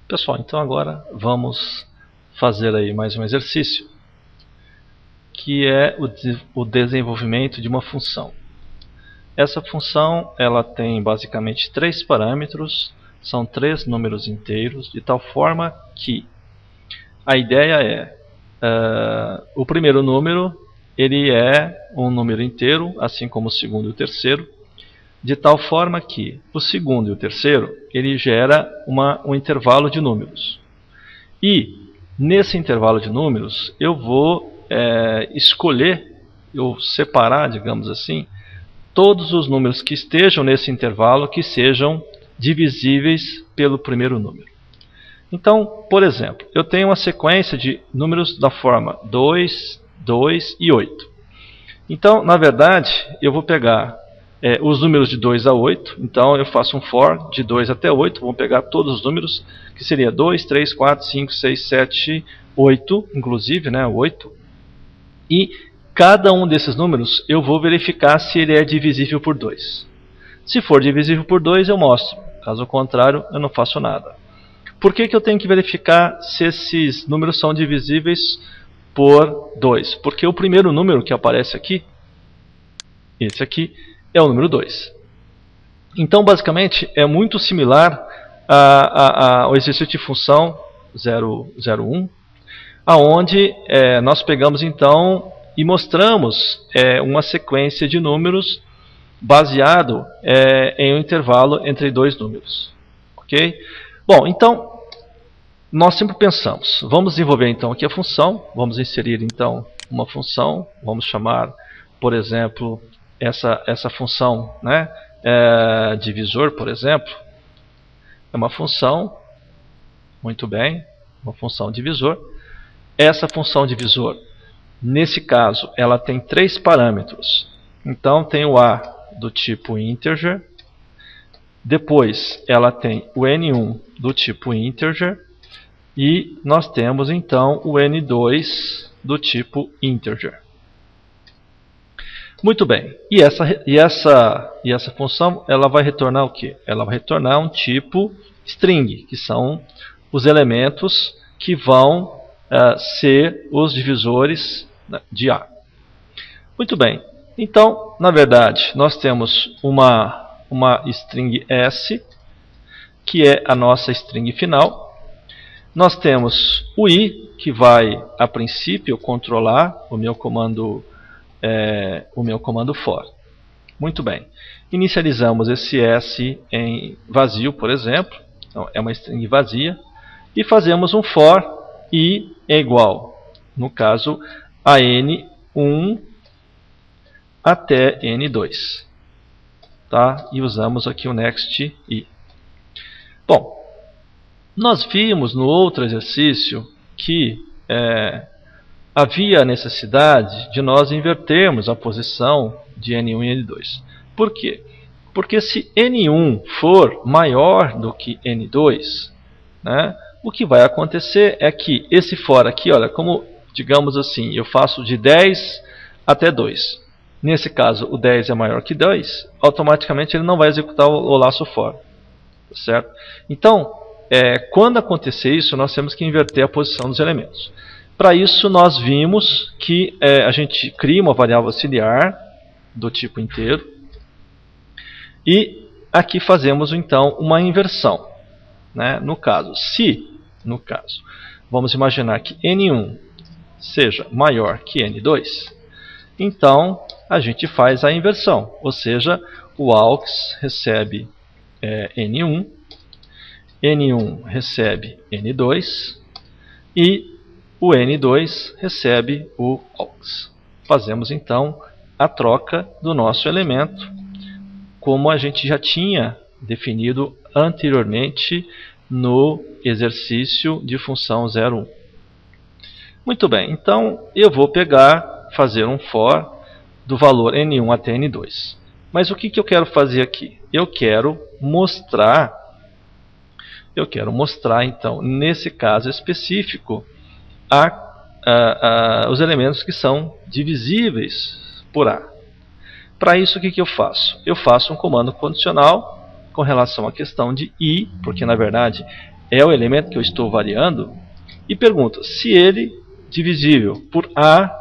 Pessoal, então agora vamos fazer aí mais um exercício, que é o desenvolvimento de uma função. Essa função ela tem basicamente 3 parâmetros, são 3 números inteiros, de tal forma que a ideia é, o primeiro número ele é um número inteiro, assim como o segundo e o terceiro, de tal forma que o segundo e o terceiro ele gera um intervalo de números. E nesse intervalo de números eu vou escolher, ou separar, digamos assim, todos os números que estejam nesse intervalo que sejam divisíveis pelo primeiro número. Então, por exemplo, eu tenho uma sequência de números da forma 2, 2 e 8. Então, na verdade, eu vou pegar os números de 2 a 8, então eu faço um for de 2 até 8, vou pegar todos os números, que seria 2, 3, 4, 5, 6, 7, 8, inclusive, 8. E cada um desses números eu vou verificar se ele é divisível por 2. Se for divisível por 2, eu mostro, caso contrário, eu não faço nada. Por que eu tenho que verificar se esses números são divisíveis por 2? Porque o primeiro número que aparece aqui, esse aqui, é o número 2. Então, basicamente, é muito similar ao exercício de função 001, aonde nós pegamos então e mostramos uma sequência de números baseado em um intervalo entre 2 números. Ok? Bom, então, nós sempre pensamos, vamos desenvolver então aqui a função, vamos inserir então uma função, vamos chamar, por exemplo, essa função, divisor, por exemplo, é uma função, muito bem, uma função divisor. Essa função divisor, nesse caso, ela tem 3 parâmetros. Então, tem o a do tipo integer, depois ela tem o n1 do tipo integer, e nós temos então o n2 do tipo integer. Muito bem, e essa função ela vai retornar o quê? Ela vai retornar um tipo string, que são os elementos que vão ser os divisores de A. Muito bem, então, na verdade, nós temos uma string S, que é a nossa string final. Nós temos o I, que vai, a princípio, controlar o meu comando for. Muito bem. Inicializamos esse S em vazio, por exemplo. Então, é uma string vazia. E fazemos um for I é igual, no caso, a N1 até N2. Tá? E usamos aqui o next I. Bom, nós vimos no outro exercício que havia a necessidade de nós invertermos a posição de N1 e N2. Por quê? Porque se N1 for maior do que N2, o que vai acontecer é que esse for aqui, olha, como digamos assim, eu faço de 10 até 2. Nesse caso, o 10 é maior que 2, automaticamente ele não vai executar o laço for. Certo? Então, quando acontecer isso, nós temos que inverter a posição dos elementos. Para isso, nós vimos que a gente cria uma variável auxiliar do tipo inteiro. E aqui fazemos, então, uma inversão. No caso, vamos imaginar que N1 seja maior que N2, então a gente faz a inversão. Ou seja, o AUX recebe N1, N1 recebe N2 e o N2 recebe o AUX. Fazemos então a troca do nosso elemento, como a gente já tinha definido anteriormente no exercício de função 01. Muito bem, então eu vou fazer um for do valor N1 até N2. Mas o que eu quero fazer aqui? Eu quero mostrar, então, nesse caso específico, os elementos que são divisíveis por A. Para isso, o que eu faço? Eu faço um comando condicional com relação à questão de I, porque na verdade é o elemento que eu estou variando, e pergunto se ele divisível por A,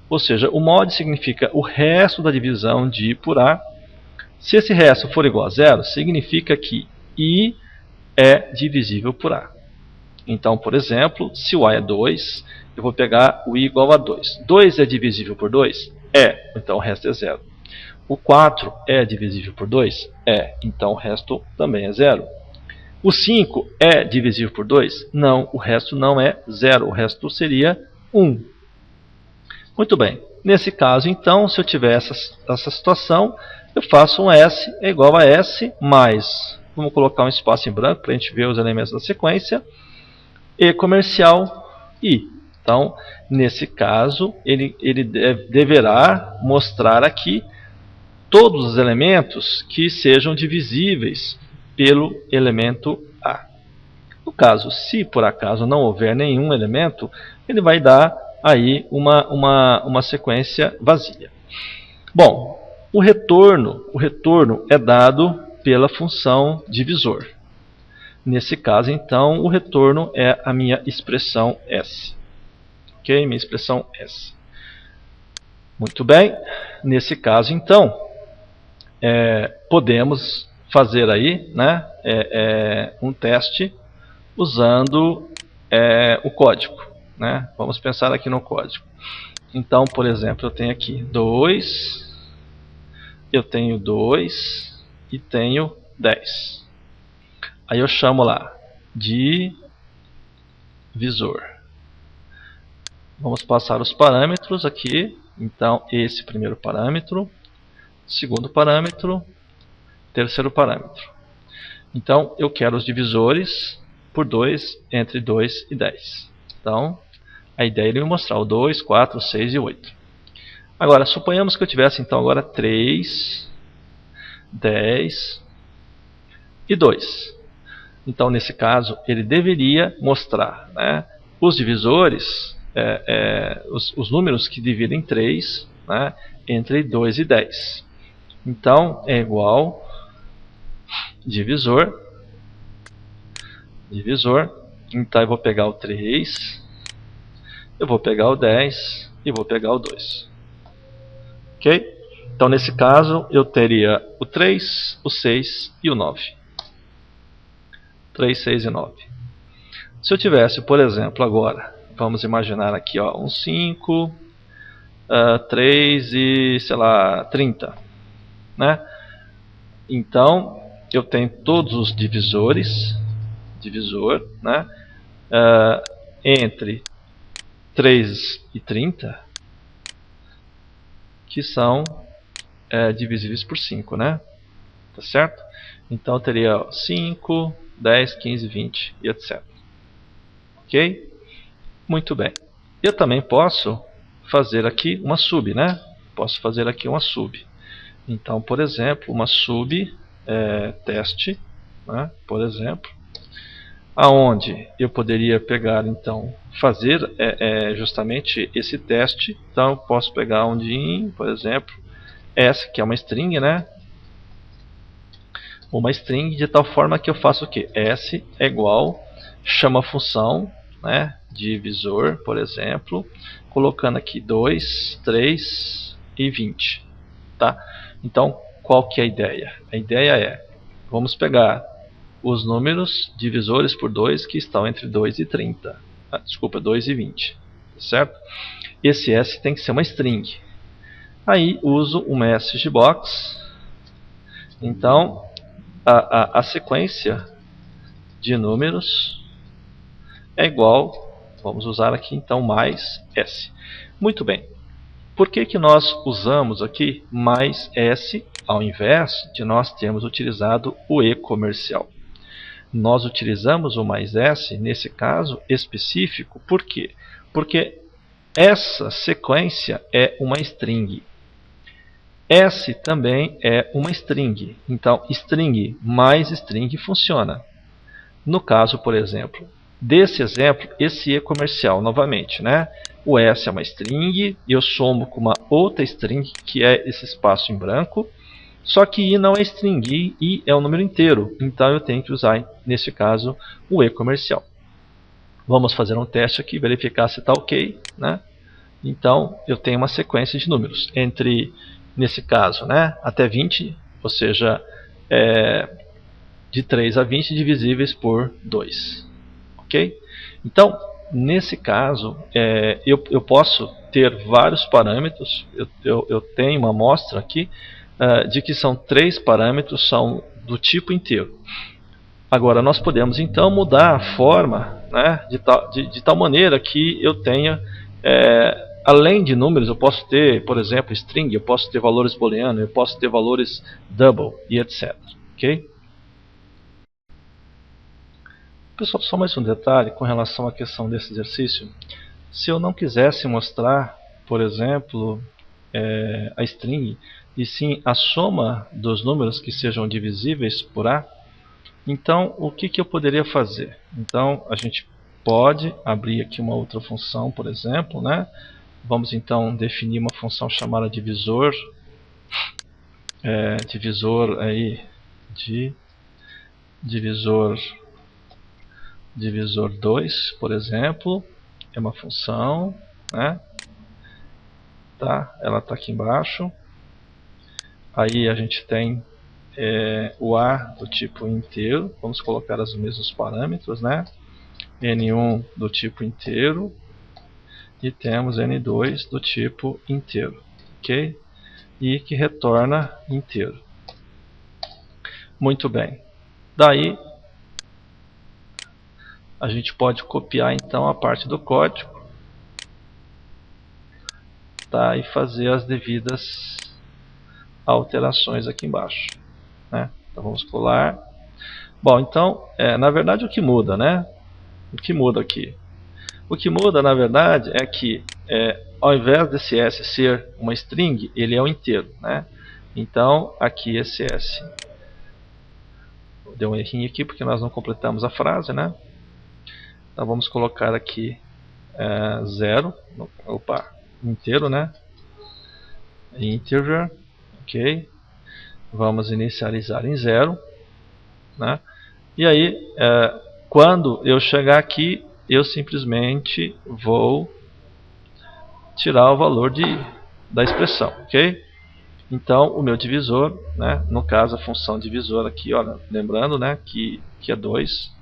ou seja, o mod significa o resto da divisão de I por A. Se esse resto for igual a zero, significa que I é divisível por A. Então, por exemplo, se o A é 2, eu vou pegar o I igual a 2. 2 é divisível por 2? É, então o resto é zero. O 4 é divisível por 2? É, então o resto também é zero. O 5 é divisível por 2? Não, o resto não é zero, o resto seria 1. Muito bem, nesse caso então, se eu tiver essa situação, eu faço um S é igual a S mais, vamos colocar um espaço em branco para a gente ver os elementos da sequência, E comercial I. Então, nesse caso, ele deverá mostrar aqui todos os elementos que sejam divisíveis pelo elemento A. No caso, se por acaso não houver nenhum elemento, ele vai dar aí uma sequência vazia. Bom, o retorno é dado pela função divisor. Nesse caso, então, o retorno é a minha expressão S. Ok? Minha expressão S. Muito bem. Nesse caso, então, podemos fazer aí, né, um teste usando o código. Né? Vamos pensar aqui no código. Então, por exemplo, eu tenho aqui 2, eu tenho 2 e tenho 10. Aí eu chamo lá divisor. Vamos passar os parâmetros aqui. Então, esse primeiro parâmetro, segundo parâmetro, terceiro parâmetro. Então, eu quero os divisores por 2 entre 2 e 10. Então, a ideia é ele me mostrar o 2, 4, 6 e 8. Agora, suponhamos que eu tivesse então agora 3, 10 e 2. Então, nesse caso, ele deveria mostrar, né, os divisores, os números que dividem 3, né, entre 2 e 10. Então, é igual divisor. Então, eu vou pegar o 3, eu vou pegar o 10 e vou pegar o 2. Ok? Então, nesse caso, eu teria o 3, o 6 e o 9. 3, 6 e 9. Se eu tivesse, por exemplo, agora, vamos imaginar aqui, ó, um 5, 3 e, sei lá, 30. Né? Então, eu tenho todos os divisores, né, entre 3 e 30, que são divisíveis por 5, né? Tá certo? Então, eu teria 5, 10, 15, 20 e etc. Ok? Muito bem. Eu também posso fazer aqui uma sub, né? Posso fazer aqui uma sub. Então, por exemplo, uma sub teste, né? Por exemplo, aonde eu poderia pegar, então, fazer justamente esse teste. Então, eu posso pegar um DIN, por exemplo, S, que é uma string, né? Uma string de tal forma que eu faço o quê? S é igual, chama a função, né, divisor, por exemplo, colocando aqui 2, 3 e 20. Tá? Então, qual que é a ideia? A ideia é, vamos pegar os números divisores por 2 que estão entre 2 e 30. Desculpa, 2 e 20. Certo? Esse S tem que ser uma string. Aí uso uma sgbox. Então, a sequência de números é igual, vamos usar aqui então mais S. Muito bem. Por que nós usamos aqui mais S ao invés de nós termos utilizado o E comercial? Nós utilizamos o mais S nesse caso específico, por quê? Porque essa sequência é uma string. S também é uma string. Então, string mais string funciona. No caso, por exemplo, desse exemplo, esse E comercial, novamente, né? O S é uma string, e eu somo com uma outra string, que é esse espaço em branco, Só que i não é string, i é um número inteiro, então eu tenho que usar, nesse caso, o e comercial. Vamos fazer um teste aqui, verificar se está ok, né? Então eu tenho uma sequência de números entre, nesse caso, né, até 20, ou seja, de 3 a 20 divisíveis por 2. Ok? Então, nesse caso, eu posso ter vários parâmetros. Eu tenho uma amostra aqui de que são 3 parâmetros, são do tipo inteiro. Agora, nós podemos então mudar a forma, né, de tal maneira que eu tenha, além de números, eu posso ter, por exemplo, string, eu posso ter valores booleanos, eu posso ter valores double e etc. Ok? Pessoal, só mais um detalhe com relação à questão desse exercício. Se eu não quisesse mostrar, por exemplo, a string, e sim a soma dos números que sejam divisíveis por A, então o que eu poderia fazer? Então a gente pode abrir aqui uma outra função, por exemplo, né? Vamos então definir uma função chamada divisor, divisor 2, por exemplo, é uma função, né? Tá? Ela está aqui embaixo. Aí a gente tem o A do tipo inteiro, vamos colocar os mesmos parâmetros, né? N1 do tipo inteiro e temos N2 do tipo inteiro, ok? E que retorna inteiro. Muito bem. Daí a gente pode copiar então a parte do código, tá? E fazer as devidas alterações aqui embaixo, né? Então vamos colar. Bom, então, na verdade o que muda, né? O que muda aqui? O que muda, na verdade, é que ao invés desse S ser uma string, ele é um inteiro, né? Então, aqui esse S deu um errinho aqui porque nós não completamos a frase, né? Então vamos colocar aqui 0, inteiro, né? Integer, ok? Vamos inicializar em 0, né? E aí, quando eu chegar aqui, eu simplesmente vou tirar o valor da expressão, ok? Então, o meu divisor, né, no caso a função divisor aqui, olha, lembrando, né, que é 2,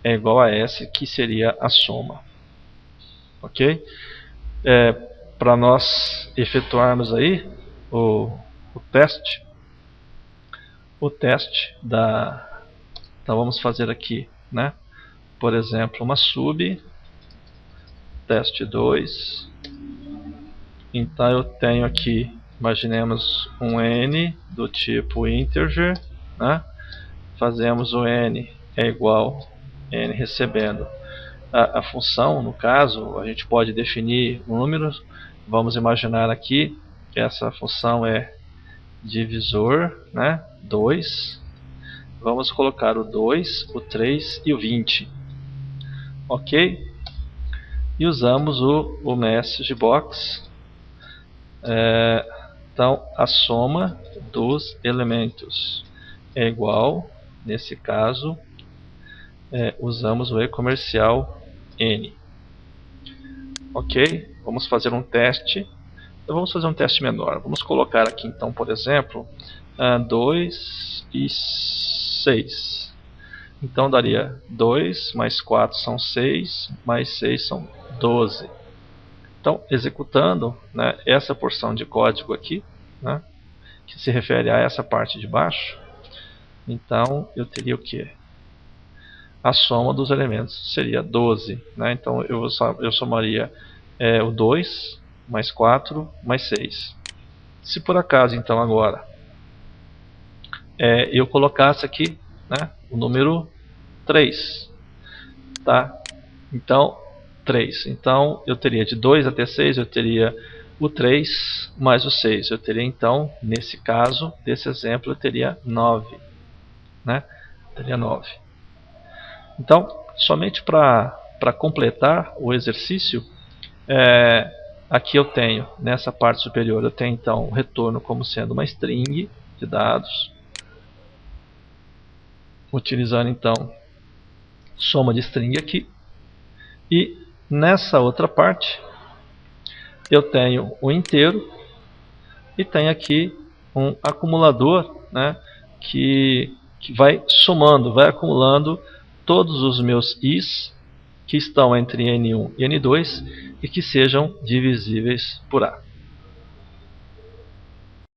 é igual a S, que seria a soma, ok? Para nós efetuarmos aí o teste, então vamos fazer aqui, né, por exemplo, uma sub, teste 2, então eu tenho aqui, imaginemos um n do tipo integer, né? Fazemos o n é igual a n recebendo a função, no caso, a gente pode definir números, vamos imaginar aqui que essa função é divisor, né? 2, vamos colocar o 2, o 3 e o 20, ok? E usamos o message box. Então a soma dos elementos é igual, nesse caso, usamos o e comercial n. Ok? Vamos fazer um teste. Então vamos fazer um teste menor. Vamos colocar aqui então, por exemplo, 2 e 6. Então daria 2 mais 4 são 6, mais 6 são 12. Então, executando, né, essa porção de código aqui, né, que se refere a essa parte de baixo, então eu teria o que? A soma dos elementos seria 12. Né? Então eu somaria o 2 mais 4 mais 6. Se por acaso, então agora, eu colocasse aqui, né, o número 3, tá? Então, 3. Então, eu teria de 2 até 6, eu teria o 3 mais o 6. Eu teria, então, nesse caso, desse exemplo, eu teria 9. Né? Teria 9. Então, somente para completar o exercício, Aqui eu tenho, nessa parte superior, eu tenho então o retorno como sendo uma string de dados, utilizando então soma de string aqui. E nessa outra parte eu tenho o inteiro e tenho aqui um acumulador, né, que vai somando, vai acumulando todos os meus i's que estão entre N1 e N2 e que sejam divisíveis por A.